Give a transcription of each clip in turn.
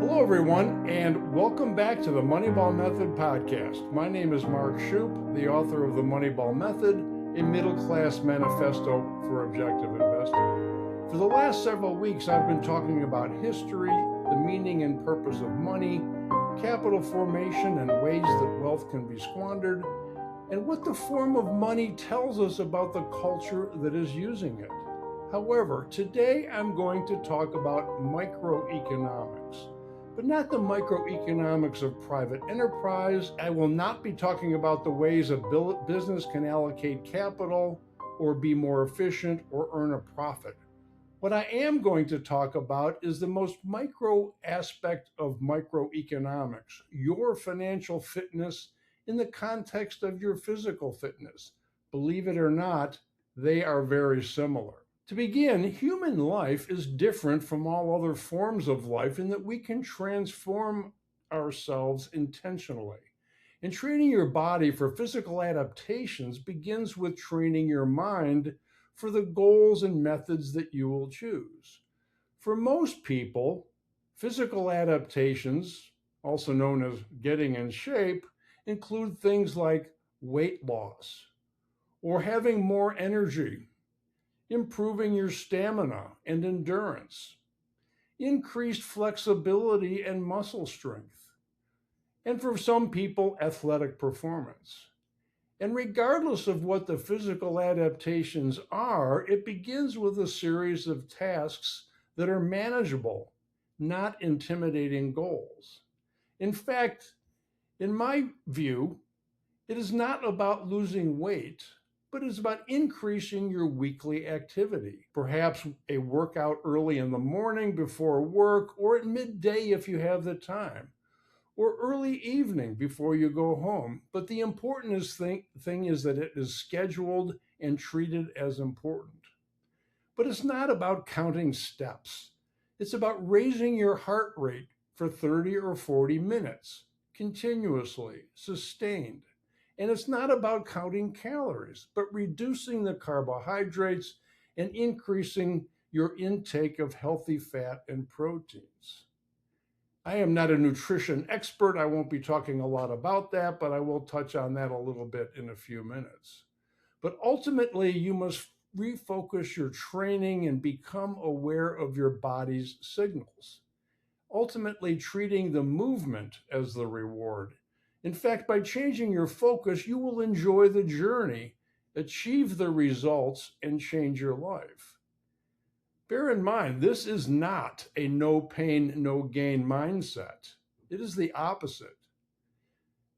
Hello, everyone, and welcome back to the Moneyball Method Podcast. My name is Mark Shupe, the author of the Moneyball Method, a Middle-Class Manifesto for Objective Investing. For the last several weeks, I've been talking about history, the meaning and purpose of money, capital formation and ways that wealth can be squandered, and what the form of money tells us about the culture that is using it. However, today I'm going to talk about microeconomics, but not the microeconomics of private enterprise. I will not be talking about the ways a business can allocate capital or be more efficient or earn a profit. What I am going to talk about is the most micro aspect of microeconomics, your financial fitness in the context of your physical fitness. Believe it or not, they are very similar. To begin, human life is different from all other forms of life in that we can transform ourselves intentionally. And training your body for physical adaptations begins with training your mind for the goals and methods that you will choose. For most people, physical adaptations, also known as getting in shape, include things like weight loss or having more energy, improving your stamina and endurance, increased flexibility and muscle strength, and for some people, athletic performance. And regardless of what the physical adaptations are, it begins with a series of tasks that are manageable, not intimidating goals. In fact, in my view, it is not about losing weight, but it's about increasing your weekly activity. Perhaps a workout early in the morning before work, or at midday if you have the time, or early evening before you go home. But the important thing is that it is scheduled and treated as important. But it's not about counting steps. It's about raising your heart rate for 30 or 40 minutes, continuously, sustained. And it's not about counting calories, but reducing the carbohydrates and increasing your intake of healthy fat and proteins. I am not a nutrition expert. I won't be talking a lot about that, but I will touch on that a little bit in a few minutes. But ultimately, you must refocus your training and become aware of your body's signals, ultimately treating the movement as the reward. In fact, by changing your focus, you will enjoy the journey, achieve the results, and change your life. Bear in mind, this is not a no pain, no gain mindset. It is the opposite.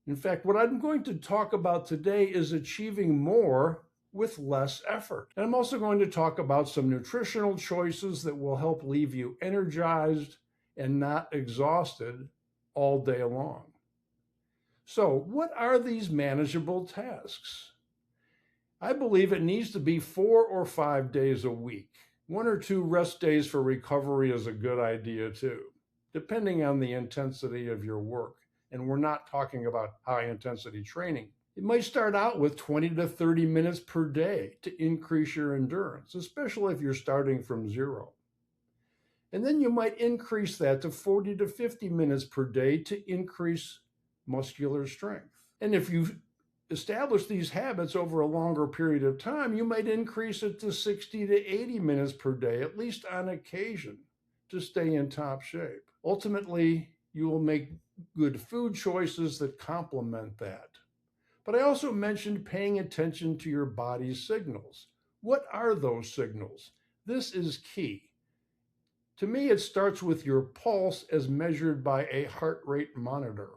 In fact, what I'm going to talk about today is achieving more with less effort. And I'm also going to talk about some nutritional choices that will help leave you energized and not exhausted all day long. So, what are these manageable tasks? I believe it needs to be 4 or 5 days a week. 1 or 2 rest days for recovery is a good idea too, depending on the intensity of your work. And we're not talking about high intensity training. It might start out with 20 to 30 minutes per day to increase your endurance, especially if you're starting from zero. And then you might increase that to 40 to 50 minutes per day to increase muscular strength. And if you establish these habits over a longer period of time, you might increase it to 60 to 80 minutes per day, at least on occasion, to stay in top shape. Ultimately, you will make good food choices that complement that. But I also mentioned paying attention to your body's signals. What are those signals? This is key. To me, it starts with your pulse as measured by a heart rate monitor.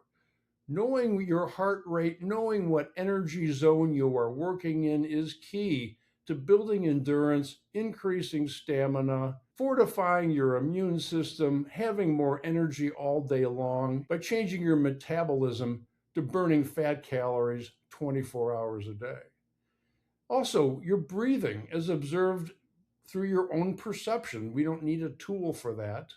Knowing your heart rate, knowing what energy zone you are working in is key to building endurance, increasing stamina, fortifying your immune system, having more energy all day long by changing your metabolism to burning fat calories 24 hours a day. Also, your breathing is observed through your own perception. We don't need a tool for that.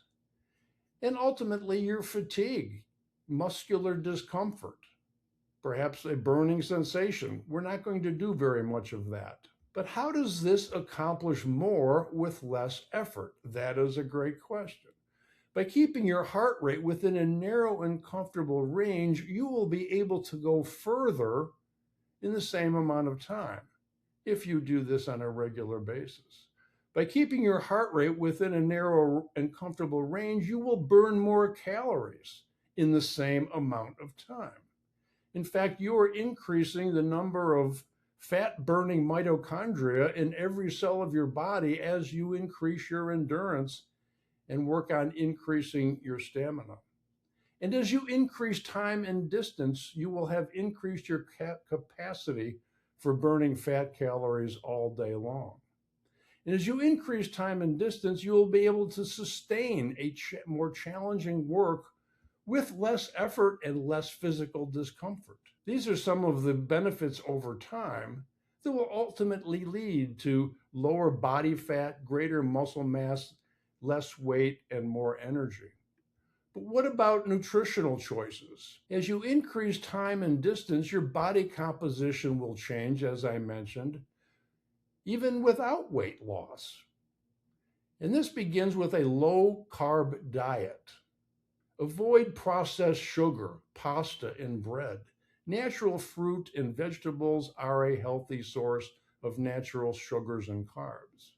And ultimately, your fatigue, muscular discomfort, perhaps a burning sensation. We're not going to do very much of that. But how does this accomplish more with less effort? That is a great question. By keeping your heart rate within a narrow and comfortable range, you will be able to go further in the same amount of time if you do this on a regular basis. By keeping your heart rate within a narrow and comfortable range, you will burn more calories in the same amount of time. In fact, you are increasing the number of fat-burning mitochondria in every cell of your body as you increase your endurance and work on increasing your stamina. And as you increase time and distance, you will have increased your capacity for burning fat calories all day long. And as you increase time and distance, you will be able to sustain more challenging work with less effort and less physical discomfort. These are some of the benefits over time that will ultimately lead to lower body fat, greater muscle mass, less weight, and more energy. But what about nutritional choices? As you increase time and distance, your body composition will change, as I mentioned, even without weight loss. And this begins with a low-carb diet. Avoid processed sugar, pasta, and bread. Natural fruit and vegetables are a healthy source of natural sugars and carbs.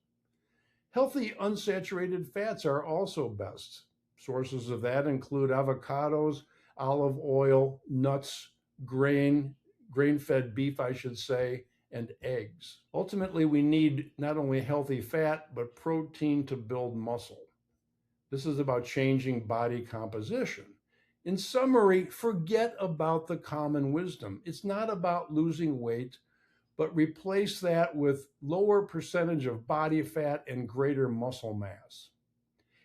Healthy unsaturated fats are also best. Sources of that include avocados, olive oil, nuts, grain-fed beef, I should say, and eggs. Ultimately, we need not only healthy fat, but protein to build muscle. This is about changing body composition. In summary, forget about the common wisdom. It's not about losing weight, but replace that with lower percentage of body fat and greater muscle mass.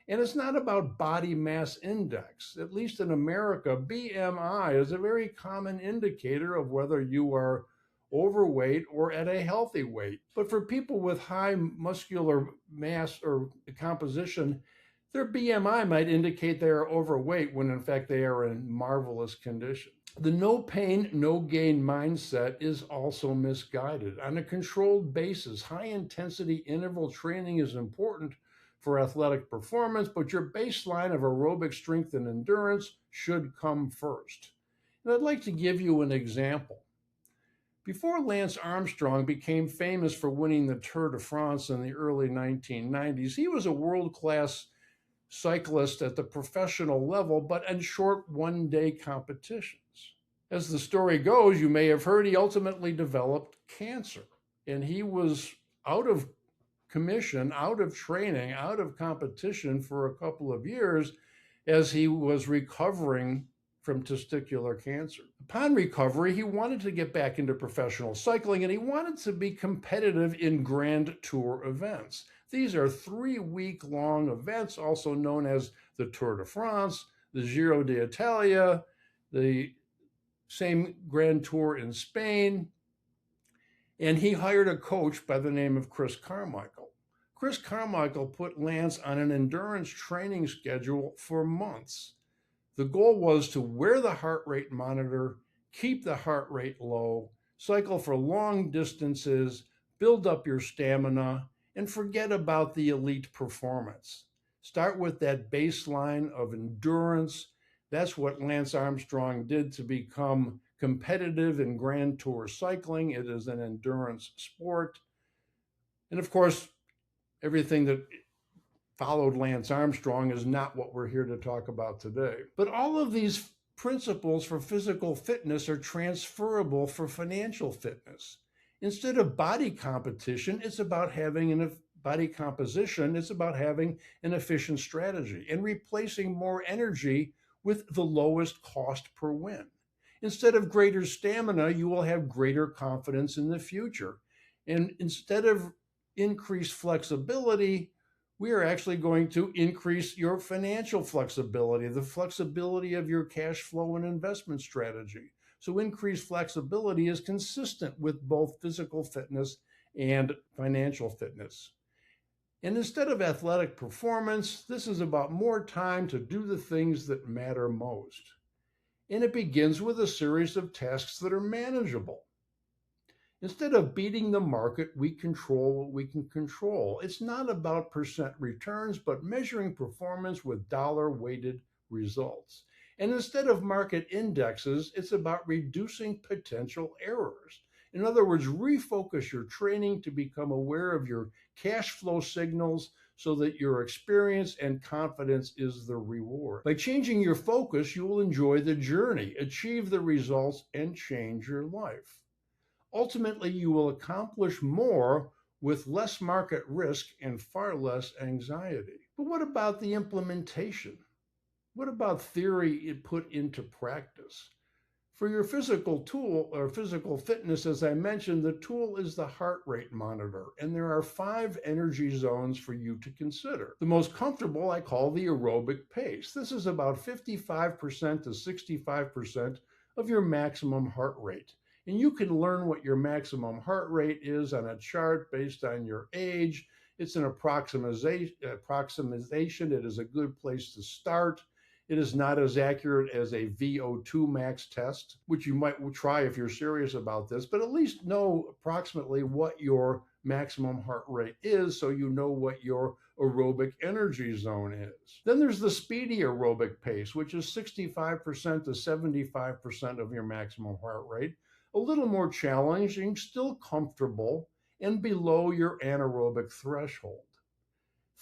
And it's not about body mass index. At least in America, BMI is a very common indicator of whether you are overweight or at a healthy weight. But for people with high muscular mass or composition, their BMI might indicate they are overweight when in fact they are in marvelous condition. The no pain, no gain mindset is also misguided. On a controlled basis, high intensity interval training is important for athletic performance, but your baseline of aerobic strength and endurance should come first. And I'd like to give you an example. Before Lance Armstrong became famous for winning the Tour de France in the early 1990s, he was a world-class cyclist at the professional level, but in short one-day competitions. As the story goes, you may have heard he ultimately developed cancer, and he was out of commission, out of training, out of competition for a couple of years as he was recovering from testicular cancer. Upon recovery, he wanted to get back into professional cycling, and he wanted to be competitive in Grand Tour events. These are 3-week-long events, also known as the Tour de France, the Giro d'Italia, the same Grand Tour in Spain, and he hired a coach by the name of Chris Carmichael. Chris Carmichael put Lance on an endurance training schedule for months. The goal was to wear the heart rate monitor, keep the heart rate low, cycle for long distances, build up your stamina, and forget about the elite performance. Start with that baseline of endurance. That's what Lance Armstrong did to become competitive in Grand Tour cycling. It is an endurance sport. And of course, everything that followed Lance Armstrong is not what we're here to talk about today. But all of these principles for physical fitness are transferable for financial fitness. Instead of body competition, it's about having a body composition. It's about having an efficient strategy and replacing more energy with the lowest cost per win. Instead of greater stamina, you will have greater confidence in the future. And instead of increased flexibility, we are actually going to increase your financial flexibility, the flexibility of your cash flow and investment strategy. So increased flexibility is consistent with both physical fitness and financial fitness. And instead of athletic performance, this is about more time to do the things that matter most. And it begins with a series of tasks that are manageable. Instead of beating the market, we control what we can control. It's not about percent returns, but measuring performance with dollar-weighted results. And instead of market indexes, it's about reducing potential errors. In other words, refocus your training to become aware of your cash flow signals so that your experience and confidence is the reward. By changing your focus, you will enjoy the journey, achieve the results, and change your life. Ultimately, you will accomplish more with less market risk and far less anxiety. But what about the implementation? What about theory put into practice? For your physical tool or physical fitness, as I mentioned, the tool is the heart rate monitor, and there are 5 energy zones for you to consider. The most comfortable I call the aerobic pace. This is about 55% to 65% of your maximum heart rate. And you can learn what your maximum heart rate is on a chart based on your age. It's an approximation. It is a good place to start. It is not as accurate as a VO2 max test, which you might try if you're serious about this, but at least know approximately what your maximum heart rate is so you know what your aerobic energy zone is. Then there's the speedy aerobic pace, which is 65% to 75% of your maximum heart rate. A little more challenging, still comfortable, and below your anaerobic threshold.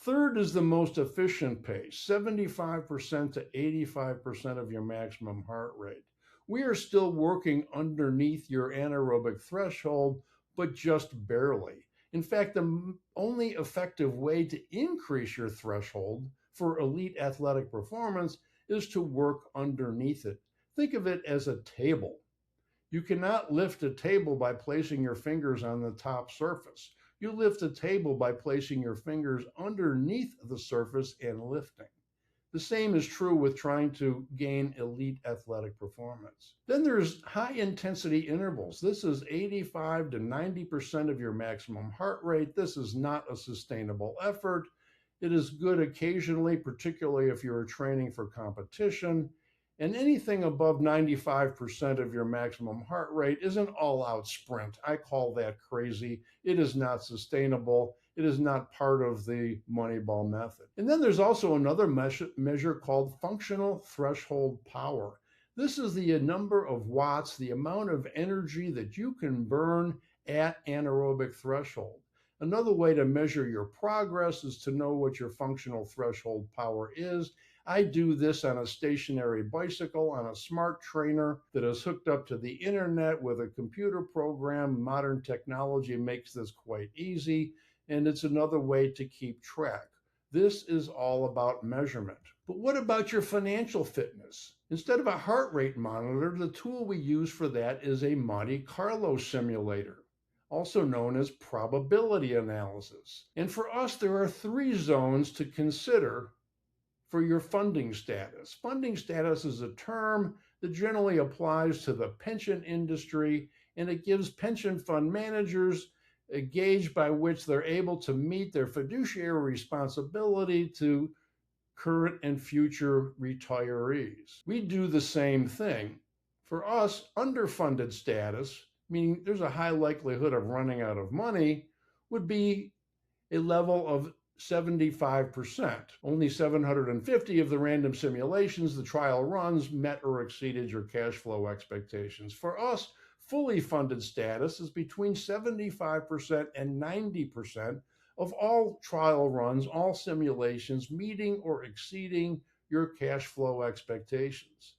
Third is the most efficient pace, 75% to 85% of your maximum heart rate. We are still working underneath your anaerobic threshold, but just barely. In fact, the only effective way to increase your threshold for elite athletic performance is to work underneath it. Think of it as a table. You cannot lift a table by placing your fingers on the top surface. You lift a table by placing your fingers underneath the surface and lifting. The same is true with trying to gain elite athletic performance. Then there's high intensity intervals. This is 85 to 90% of your maximum heart rate. This is not a sustainable effort. It is good occasionally, particularly if you're training for competition. And anything above 95% of your maximum heart rate is an all-out sprint. I call that crazy. It is not sustainable. It is not part of the Moneyball method. And then there's also another measure called functional threshold power. This is the number of watts, the amount of energy that you can burn at anaerobic threshold. Another way to measure your progress is to know what your functional threshold power is. I do this on a stationary bicycle on a smart trainer that is hooked up to the internet with a computer program. Modern technology makes this quite easy, and it's another way to keep track. This is all about measurement. But what about your financial fitness? Instead of a heart rate monitor, the tool we use for that is a Monte Carlo simulator, also known as probability analysis. And for us, there are 3 zones to consider for your funding status. Funding status is a term that generally applies to the pension industry, and it gives pension fund managers a gauge by which they're able to meet their fiduciary responsibility to current and future retirees. We do the same thing. For us, underfunded status, meaning there's a high likelihood of running out of money, would be a level of 75%. Only 750 of the random simulations the trial runs met or exceeded your cash flow expectations. For us, fully funded status is between 75% and 90% of all trial runs, all simulations meeting or exceeding your cash flow expectations.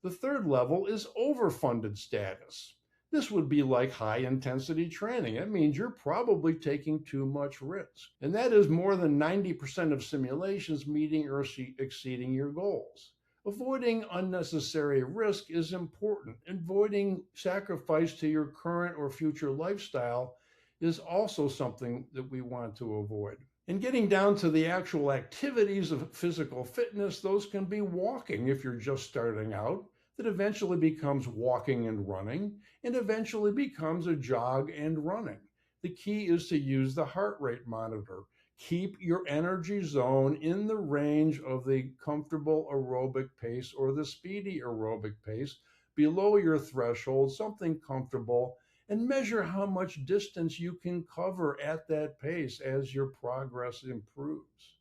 The third level is overfunded status. This would be like high intensity training. It means you're probably taking too much risk. And that is more than 90% of simulations meeting or exceeding your goals. Avoiding unnecessary risk is important. Avoiding sacrifice to your current or future lifestyle is also something that we want to avoid. And getting down to the actual activities of physical fitness, those can be walking if you're just starting out. That eventually becomes walking and running, and eventually becomes a jog and running. The key is to use the heart rate monitor. Keep your energy zone in the range of the comfortable aerobic pace or the speedy aerobic pace, below your threshold, something comfortable, and measure how much distance you can cover at that pace as your progress improves.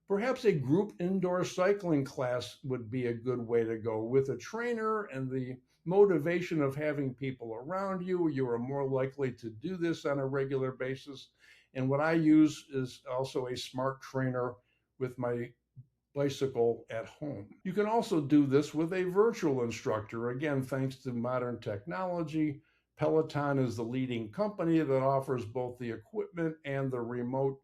Perhaps a group indoor cycling class would be a good way to go. With a trainer and the motivation of having people around you, you are more likely to do this on a regular basis. And what I use is also a smart trainer with my bicycle at home. You can also do this with a virtual instructor. Again, thanks to modern technology, Peloton is the leading company that offers both the equipment and the remote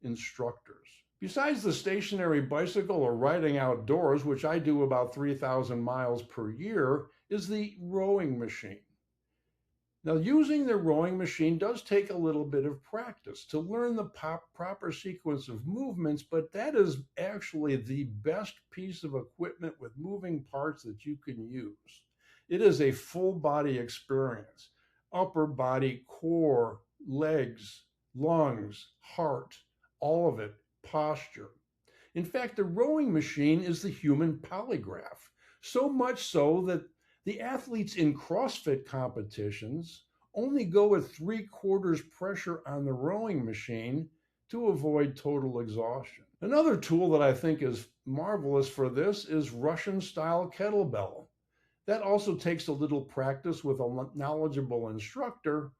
instructors. Besides the stationary bicycle or riding outdoors, which I do about 3,000 miles per year, is the rowing machine. Now, using the rowing machine does take a little bit of practice to learn the proper sequence of movements, but that is actually the best piece of equipment with moving parts that you can use. It is a full body experience: upper body, core, legs, lungs, heart, all of it, posture. In fact, the rowing machine is the human polygraph, so much so that the athletes in CrossFit competitions only go at 3/4 pressure on the rowing machine to avoid total exhaustion. Another tool that I think is marvelous for this is Russian-style kettlebell. That also takes a little practice with a knowledgeable instructor,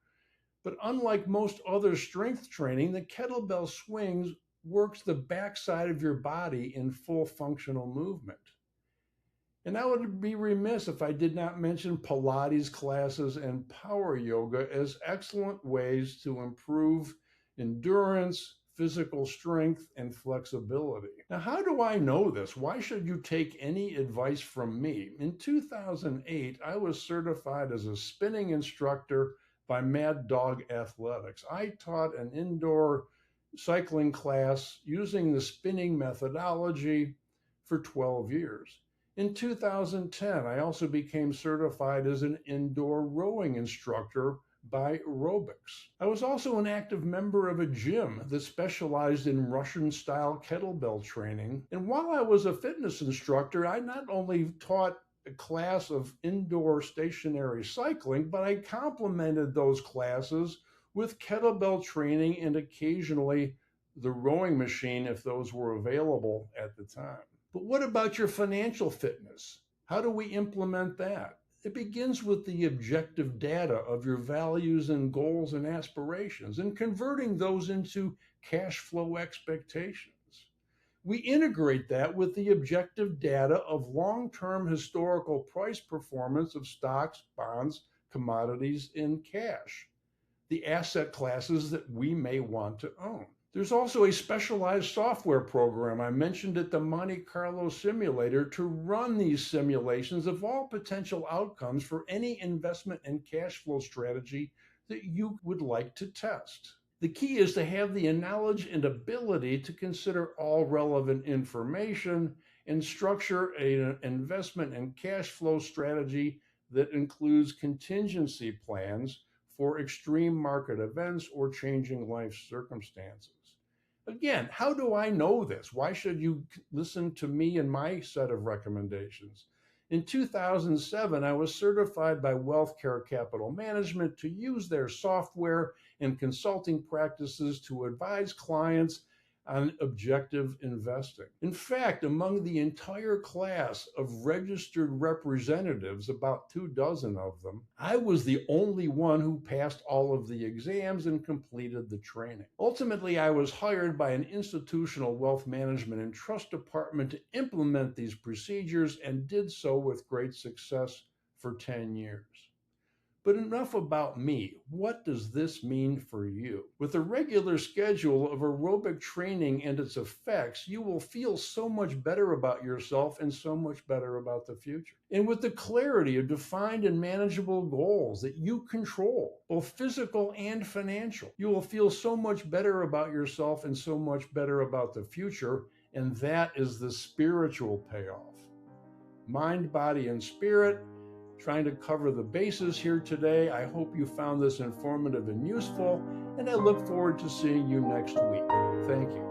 but unlike most other strength training, the kettlebell swings works the backside of your body in full functional movement. And I would be remiss if I did not mention Pilates classes and power yoga as excellent ways to improve endurance, physical strength, and flexibility. Now, how do I know this? Why should you take any advice from me? In 2008, I was certified as a spinning instructor by Mad Dog Athletics. I taught an indoor cycling class using the spinning methodology for 12 years. In 2010, I also became certified as an indoor rowing instructor by Aerobics. I was also an active member of a gym that specialized in Russian-style kettlebell training. And while I was a fitness instructor, I not only taught a class of indoor stationary cycling, but I complemented those classes with kettlebell training and occasionally the rowing machine if those were available at the time. But what about your financial fitness? How do we implement that? It begins with the objective data of your values and goals and aspirations and converting those into cash flow expectations. We integrate that with the objective data of long-term historical price performance of stocks, bonds, commodities, and cash, the asset classes that we may want to own. There's also a specialized software program I mentioned at the Monte Carlo simulator to run these simulations of all potential outcomes for any investment and cash flow strategy that you would like to test. The key is to have the knowledge and ability to consider all relevant information and structure an investment and cash flow strategy that includes contingency plans for extreme market events or changing life circumstances. Again, how do I know this? Why should you listen to me and my set of recommendations? In 2007, I was certified by WealthCare Capital Management to use their software and consulting practices to advise clients on objective investing. In fact, among the entire class of registered representatives, about 24 of them, I was the only one who passed all of the exams and completed the training. Ultimately, I was hired by an institutional wealth management and trust department to implement these procedures and did so with great success for 10 years. But enough about me. What does this mean for you? With a regular schedule of aerobic training and its effects, you will feel so much better about yourself and so much better about the future. And with the clarity of defined and manageable goals that you control, both physical and financial, you will feel so much better about yourself and so much better about the future. And that is the spiritual payoff. Mind, body, and spirit. Trying to cover the bases here today. I hope you found this informative and useful, and I look forward to seeing you next week. Thank you.